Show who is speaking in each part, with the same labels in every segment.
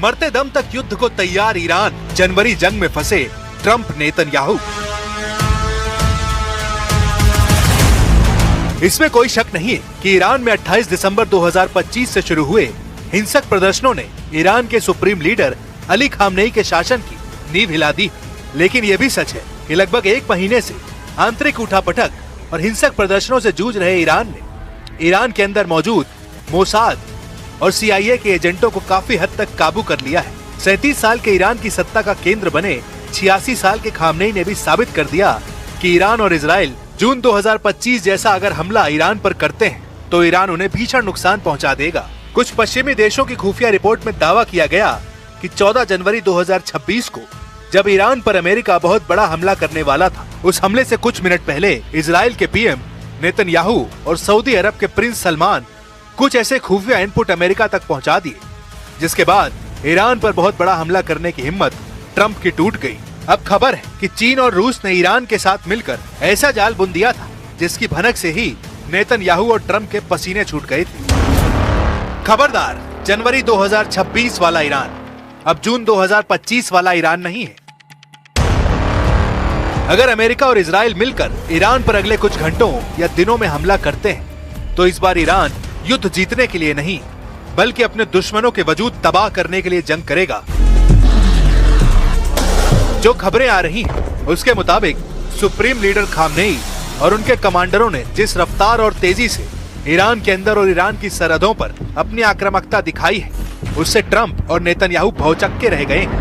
Speaker 1: मरते दम तक युद्ध को तैयार ईरान, जनवरी जंग में फंसे ट्रंप नेतन्याहू। इसमें कोई शक नहीं है कि ईरान में 28 दिसंबर 2025 से शुरू हुए हिंसक प्रदर्शनों ने ईरान के सुप्रीम लीडर अली खामनेई के शासन की नींव हिला दी। लेकिन यह भी सच है कि लगभग एक महीने से आंतरिक उठापटक और हिंसक प्रदर्शनों से जूझ रहे ईरान ने ईरान के अंदर मौजूद मोसाद और CIA के एजेंटों को काफी हद तक काबू कर लिया है। 37 साल के ईरान की सत्ता का केंद्र बने 86 साल के खामनेई ने भी साबित कर दिया कि ईरान और इजराइल जून 2025 जैसा अगर हमला ईरान पर करते हैं तो ईरान उन्हें भीषण नुकसान पहुंचा देगा। कुछ पश्चिमी देशों की खुफिया रिपोर्ट में दावा किया गया कि 14 जनवरी 2026 को जब ईरान पर अमेरिका बहुत बड़ा हमला करने वाला था, उस हमले से कुछ मिनट पहले इजराइल के PM नेतन्याहू और सऊदी अरब के प्रिंस सलमान कुछ ऐसे खुफिया इनपुट अमेरिका तक पहुंचा दिए, जिसके बाद ईरान पर बहुत बड़ा हमला करने की हिम्मत ट्रंप की टूट गई। अब खबर है कि चीन और रूस ने ईरान के साथ मिलकर ऐसा जाल बुन दिया था जिसकी भनक से ही नेतन्याहू और ट्रंप के पसीने छूट गए थे। खबरदार, जनवरी 2026 वाला ईरान अब जून 2025 वाला ईरान नहीं है। अगर अमेरिका और इजराइल मिलकर ईरान पर अगले कुछ घंटों या दिनों में हमला करते हैं तो इस बार ईरान युद्ध जीतने के लिए नहीं बल्कि अपने दुश्मनों के वजूद तबाह करने के लिए जंग करेगा। जो खबरें आ रही हैं, उसके मुताबिक सुप्रीम लीडर खामनेई और उनके कमांडरों ने जिस रफ्तार और तेजी से ईरान के अंदर और ईरान की सरहदों पर अपनी आक्रामकता दिखाई है, उससे ट्रंप और नेतन्याहू भौचक्के रह गए हैं।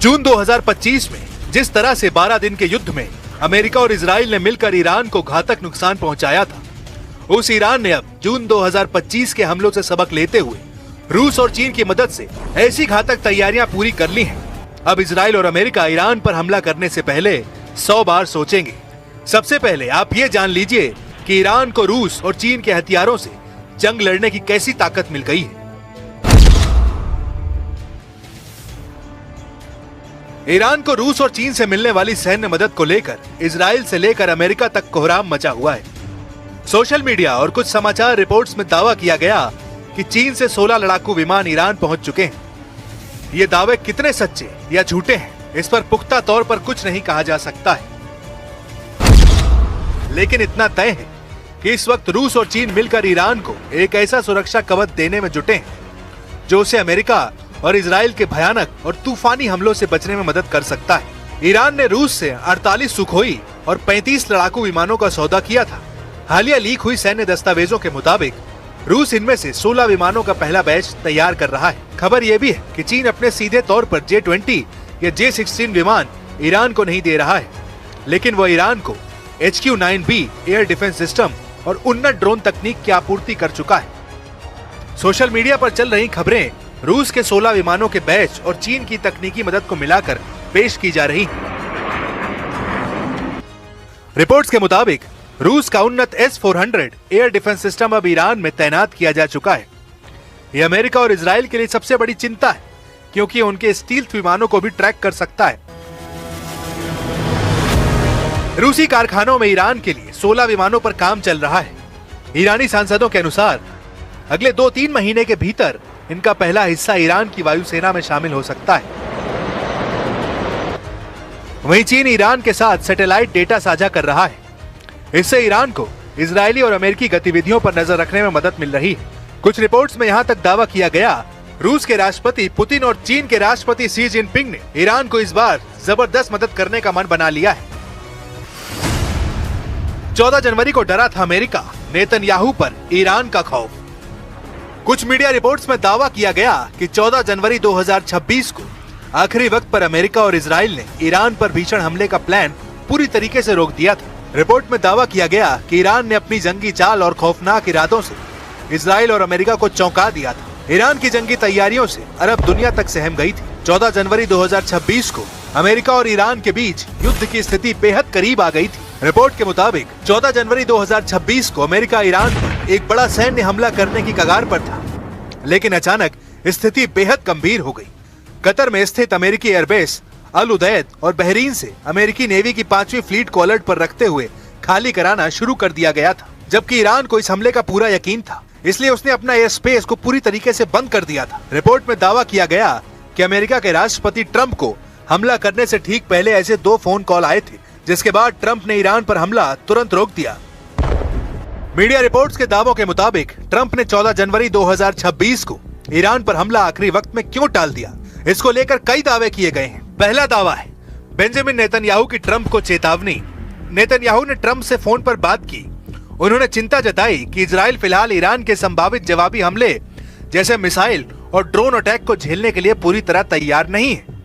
Speaker 1: जून 2025 में जिस तरह से 12 दिन के युद्ध में अमेरिका और इजराइल ने मिलकर ईरान को घातक नुकसान पहुंचाया था, उस ईरान ने अब जून 2025 के हमलों से सबक लेते हुए रूस और चीन की मदद से ऐसी घातक तैयारियां पूरी कर ली हैं। अब इजराइल और अमेरिका ईरान पर हमला करने से पहले 100 बार सोचेंगे। सबसे पहले आप ये जान लीजिए कि ईरान को रूस और चीन के हथियारों से जंग लड़ने की कैसी ताकत मिल गई है। ईरान को रूस और चीन से मिलने वाली सैन्य मदद को लेकर इजराइल से लेकर अमेरिका तक कोहराम मचा हुआ है। सोशल मीडिया और कुछ समाचार रिपोर्ट्स में दावा किया गया कि चीन से 16 लड़ाकू विमान ईरान पहुंच चुके हैं। ये दावे कितने सच्चे या झूठे हैं, इस पर पुख्ता तौर पर कुछ नहीं कहा जा सकता है, लेकिन इतना तय है कि इस वक्त रूस और चीन मिलकर ईरान को एक ऐसा सुरक्षा कवच देने में जुटे हैं जो उसे अमेरिका और इजराइल के भयानक और तूफानी हमलों से बचने में मदद कर सकता है। ईरान ने रूस से 48 सुखोई और 35 लड़ाकू विमानों का सौदा किया था। हालिया लीक हुई सैन्य दस्तावेजों के मुताबिक रूस इनमें से 16 विमानों का पहला बैच तैयार कर रहा है। खबर यह भी है कि चीन अपने सीधे तौर पर J-20 या J-16 विमान ईरान को नहीं दे रहा है, लेकिन वह ईरान को HQ-9B एयर डिफेंस सिस्टम और उन्नत ड्रोन तकनीक की आपूर्ति कर चुका है। सोशल मीडिया पर चल रही खबरें रूस के 16 विमानों के बैच और चीन की तकनीकी मदद को मिलाकर पेश की जा रही हैं। रिपोर्ट्स के मुताबिक रूस का उन्नत S-400 एयर डिफेंस सिस्टम अब ईरान में तैनात किया जा चुका है। यह अमेरिका और इजराइल के लिए सबसे बड़ी चिंता है, क्योंकि उनके स्टील्थ विमानों को भी ट्रैक कर सकता है। रूसी कारखानों में ईरान के लिए 16 विमानों पर काम चल रहा है। ईरानी सांसदों के अनुसार अगले 2-3 महीने के भीतर इनका पहला हिस्सा ईरान की वायुसेना में शामिल हो सकता है। वहीं चीन ईरान के साथ सैटेलाइट डेटा साझा कर रहा है। इससे ईरान को इजरायली और अमेरिकी गतिविधियों पर नजर रखने में मदद मिल रही है। कुछ रिपोर्ट्स में यहाँ तक दावा किया गया रूस के राष्ट्रपति पुतिन और चीन के राष्ट्रपति शी जिनपिंग ने ईरान को इस बार जबरदस्त मदद करने का मन बना लिया है। 14 जनवरी को डरा था अमेरिका, नेतन्याहू पर ईरान का खौफ। कुछ मीडिया रिपोर्ट्स में दावा किया गया कि 14 जनवरी 2026 को आखिरी वक्त पर अमेरिका और इजराइल ने ईरान पर भीषण हमले का प्लान पूरी तरीके से रोक दिया था। रिपोर्ट में दावा किया गया कि ईरान ने अपनी जंगी चाल और खौफनाक इरादों से इजराइल और अमेरिका को चौंका दिया था। ईरान की जंगी तैयारियों से अरब दुनिया तक सहम गई थी। 14 जनवरी 2026 को अमेरिका और ईरान के बीच युद्ध की स्थिति बेहद करीब आ गई थी। रिपोर्ट के मुताबिक 14 जनवरी 2026 को अमेरिका ईरान पर एक बड़ा सैन्य हमला करने की कगार पर था, लेकिन अचानक स्थिति बेहद गंभीर हो गई। कतर में स्थित अमेरिकी एयरबेस अल उदैद और बहरीन से अमेरिकी नेवी की 5वीं फ्लीट को अलर्ट पर रखते हुए खाली कराना शुरू कर दिया गया था, जबकि ईरान को इस हमले का पूरा यकीन था, इसलिए उसने अपना एयर स्पेस को पूरी तरीके से बंद कर दिया था। रिपोर्ट में दावा किया गया कि अमेरिका के राष्ट्रपति ट्रंप को हमला करने से ठीक पहले ऐसे 2 फोन कॉल आए थे, जिसके बाद ट्रंप ने ईरान पर हमला तुरंत रोक दिया। मीडिया रिपोर्ट्स के दावों के मुताबिक ट्रंप ने 14 जनवरी 2026 को ईरान पर हमला आखिरी वक्त में क्यों टाल दिया, इसको लेकर कई दावे किए गए हैं। पहला दावा है बेंजामिन नेतन्याहू की ट्रंप को चेतावनी। नेतन्याहू ने ट्रंप से फोन पर बात की। उन्होंने चिंता जताई कि इजराइल फिलहाल ईरान के संभावित जवाबी हमले जैसे मिसाइल और ड्रोन अटैक को झेलने के लिए पूरी तरह तैयार नहीं है।